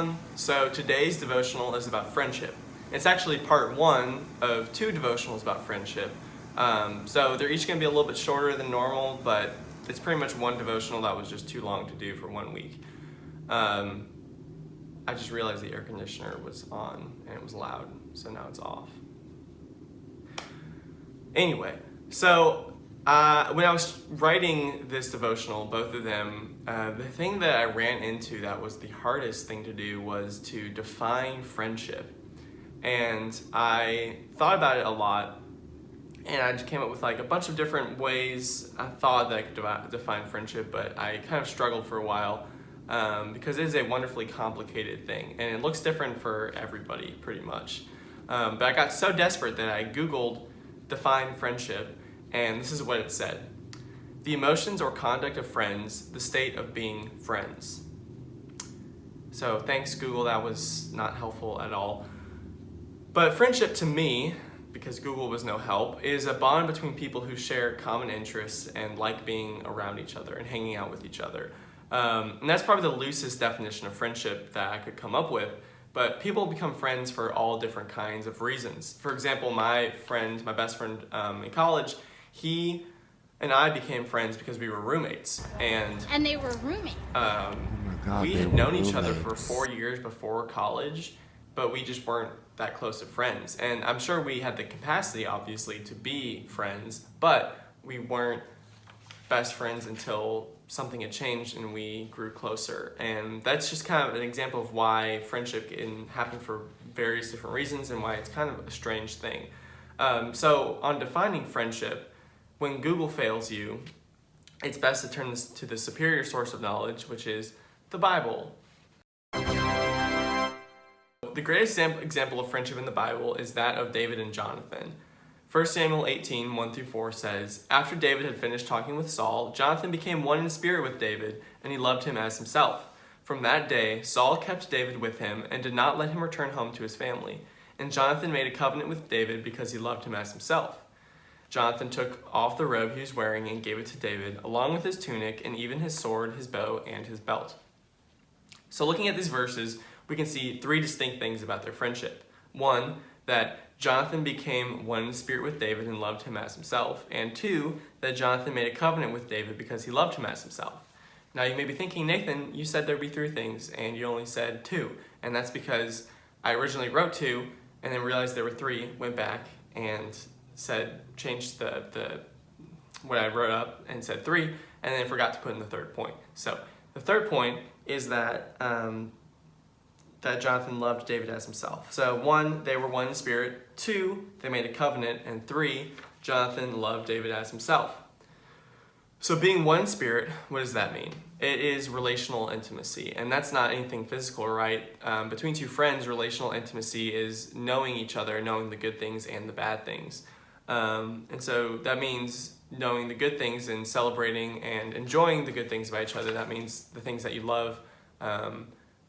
everyone. So today's devotional is about friendship. It's actually part one of two devotionals about friendship. So they're each going to be a little bit shorter than normal, but it's pretty much one devotional that was just too long to do for 1 week. I just realized the air conditioner was on and it was loud, so now it's off. Anyway, so when I was writing this devotional, both of them, the thing that I ran into that was the hardest thing to do was to define friendship. And I thought about it a lot, and I just came up with like a bunch of different ways I thought that I could define friendship, but I kind of struggled for a while because it is a wonderfully complicated thing, and it looks different for everybody pretty much. But I got so desperate that I Googled define friendship, and this is what it said: the emotions or conduct of friends, the state of being friends. So thanks, Google, that was not helpful at all. But friendship to me, because Google was no help, is a bond between people who share common interests and like being around each other and hanging out with each other. And that's probably the loosest definition of friendship that I could come up with. But people become friends for all different kinds of reasons. For example, my best friend in college, he and I became friends because we were roommates. And they were roommates. We had known each other for 4 years before college, but we just weren't that close of friends. And I'm sure we had the capacity, obviously, to be friends, but we weren't best friends until something had changed and we grew closer. And that's just kind of an example of why friendship can happen for various different reasons and why it's kind of a strange thing. So on defining friendship, when Google fails you, it's best to turn this to the superior source of knowledge, which is the Bible. The greatest example of friendship in the Bible is that of David and Jonathan. 1 Samuel 18, 1-4 says, "After David had finished talking with Saul, Jonathan became one in spirit with David, and he loved him as himself. From that day, Saul kept David with him and did not let him return home to his family. And Jonathan made a covenant with David because he loved him as himself. Jonathan took off the robe he was wearing and gave it to David, along with his tunic and even his sword, his bow, and his belt." So looking at these verses, we can see three distinct things about their friendship. One, that Jonathan became one in spirit with David and loved him as himself. And two, that Jonathan made a covenant with David because he loved him as himself. Now you may be thinking, Nathan, you said there'd be three things and you only said two. And that's because I originally wrote two and then realized there were three, went back and changed what I wrote up and said three, and then forgot to put in the third point. So the third point is that Jonathan loved David as himself. So one, they were one in spirit. Two, they made a covenant. And three, Jonathan loved David as himself. So being one in spirit, what does that mean? It is relational intimacy. And that's not anything physical, right? Between two friends, relational intimacy is knowing each other, knowing the good things and the bad things. And so that means knowing the good things and celebrating and enjoying the good things about each other. That means the things that you love,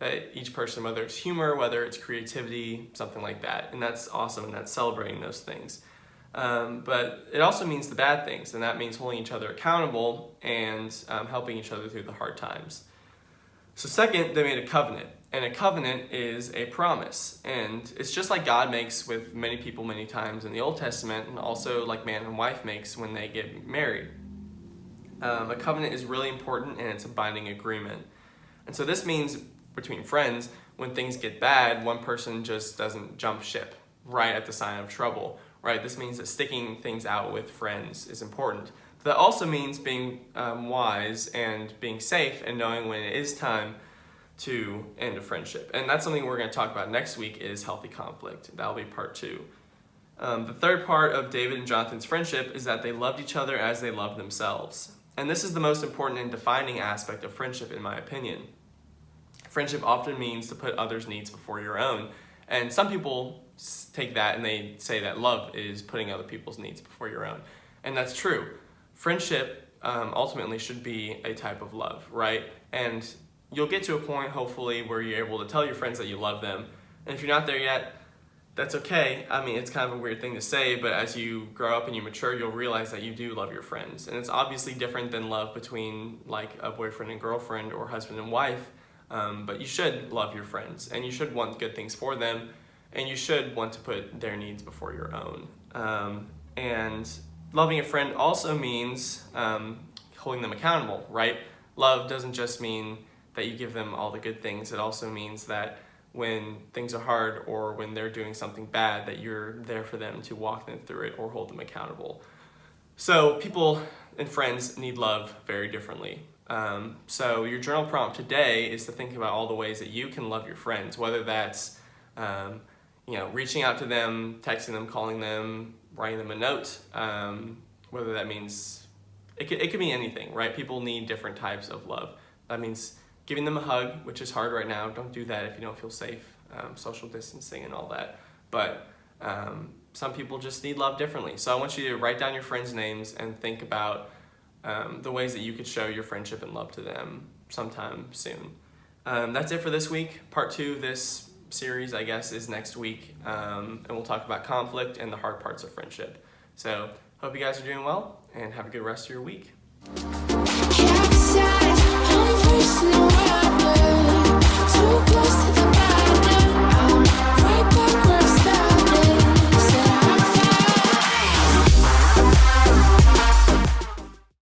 that each person, whether it's humor, whether it's creativity, something like that. And that's awesome, and that's celebrating those things. But it also means the bad things, and that means holding each other accountable and helping each other through the hard times. So second, they made a covenant. And a covenant is a promise. And it's just like God makes with many people many times in the Old Testament, and also like man and wife makes when they get married. A covenant is really important, and it's a binding agreement. And so this means between friends, when things get bad, one person just doesn't jump ship right at the sign of trouble, right? This means that sticking things out with friends is important. That also means being wise and being safe and knowing when it is time to end a friendship. And that's something we're going to talk about next week, is healthy conflict. That'll be part two. The third part of David and Jonathan's friendship is that they loved each other as they loved themselves. And this is the most important and defining aspect of friendship, in my opinion. Friendship often means to put others' needs before your own. And some people take that and they say that love is putting other people's needs before your own. And that's true. Friendship ultimately should be a type of love, right? And you'll get to a point, hopefully, where you're able to tell your friends that you love them. And if you're not there yet, that's okay. I mean, it's kind of a weird thing to say, but as you grow up and you mature, you'll realize that you do love your friends. And it's obviously different than love between like a boyfriend and girlfriend or husband and wife. But you should love your friends, and you should want good things for them, and you should want to put their needs before your own. And loving a friend also means holding them accountable, right? Love doesn't just mean that you give them all the good things. It also means that when things are hard or when they're doing something bad, that you're there for them to walk them through it or hold them accountable. So people and friends need love very differently. So your journal prompt today is to think about all the ways that you can love your friends, whether that's reaching out to them, texting them, calling them, writing them a note, whether that means, it could be anything, right? People need different types of love. That means giving them a hug, which is hard right now. Don't do that if you don't feel safe, social distancing and all that. But some people just need love differently. So I want you to write down your friends' names and think about the ways that you could show your friendship and love to them sometime soon. That's it for this week. Part 2 of this series, I guess, is next week. And we'll talk about conflict and the hard parts of friendship. So hope you guys are doing well and have a good rest of your week. Capsized, I'm first in the world.